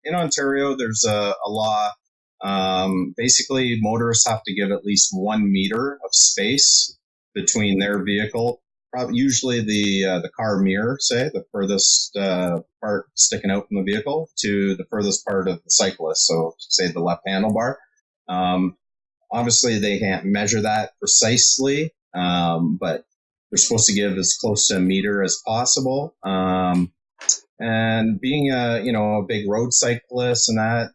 in Ontario, there's a law. Basically, motorists have to give at least 1 meter of space between their vehicle, usually the car mirror, say, the furthest part sticking out from the vehicle, to the furthest part of the cyclist, so say the left handlebar. Obviously, they can't measure that precisely, but they're supposed to give as close to a meter as possible. And being a big road cyclist and that,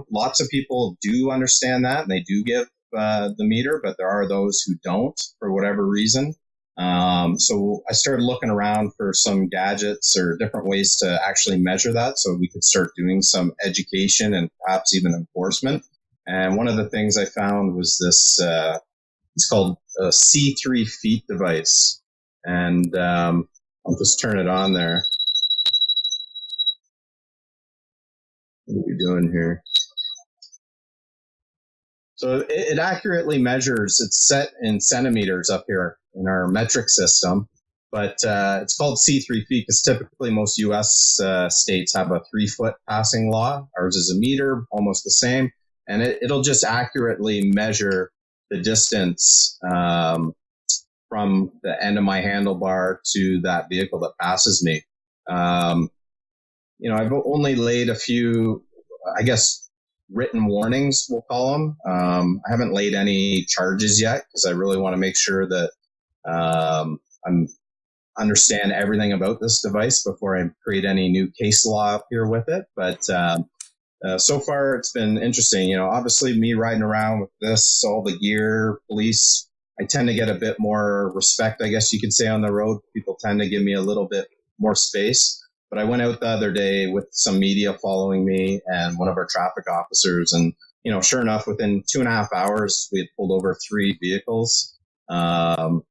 lots of people do understand that and they do give the meter, but there are those who don't for whatever reason. So I started looking around for some gadgets or different ways to actually measure that so we could start doing some education and perhaps even enforcement. And one of the things I found was this, it's called a C3 feet device. And I'll just turn it on there. What are we doing here? So it accurately measures, it's set in centimeters up here in our metric system, but it's called C3 feet because typically most U.S. States have a 3-foot passing law. Ours is a meter, almost the same, and it'll just accurately measure the distance from the end of my handlebar to that vehicle that passes me. I've only laid a few, I guess, written warnings, we'll call them. I haven't laid any charges yet because I really want to make sure that I understand everything about this device before I create any new case law up here with it. But so far, it's been interesting. Obviously, me riding around with this, all the gear, police, I tend to get a bit more respect, I guess you could say, on the road. People tend to give me a little bit more space. But I went out the other day with some media following me and one of our traffic officers. And, sure enough, within 2.5 hours, we had pulled over 3 vehicles for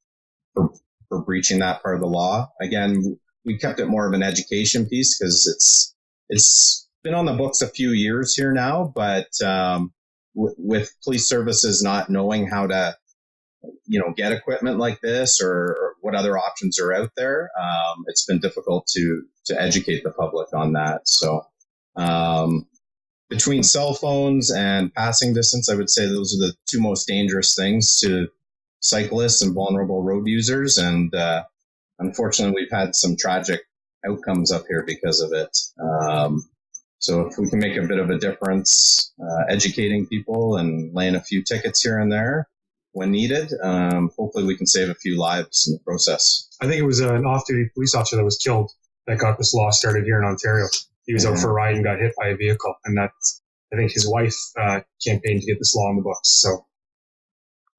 breaching that part of the law. Again, we kept it more of an education piece because it's been on the books a few years here now. But with police services not knowing how to get equipment like this or what other options are out there, it's been difficult to educate the public on that. So between cell phones and passing distance, I would say those are the 2 most dangerous things to cyclists and vulnerable road users. And unfortunately, we've had some tragic outcomes up here because of it. So if we can make a bit of a difference, educating people and laying a few tickets here and there when needed, hopefully we can save a few lives in the process. I think it was an off-duty police officer that was killed that got this law started here in Ontario. He was out for a ride and got hit by a vehicle. And I think his wife campaigned to get this law on the books. So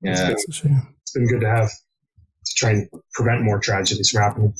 yeah, it's been good to have to try and prevent more tragedies from happening.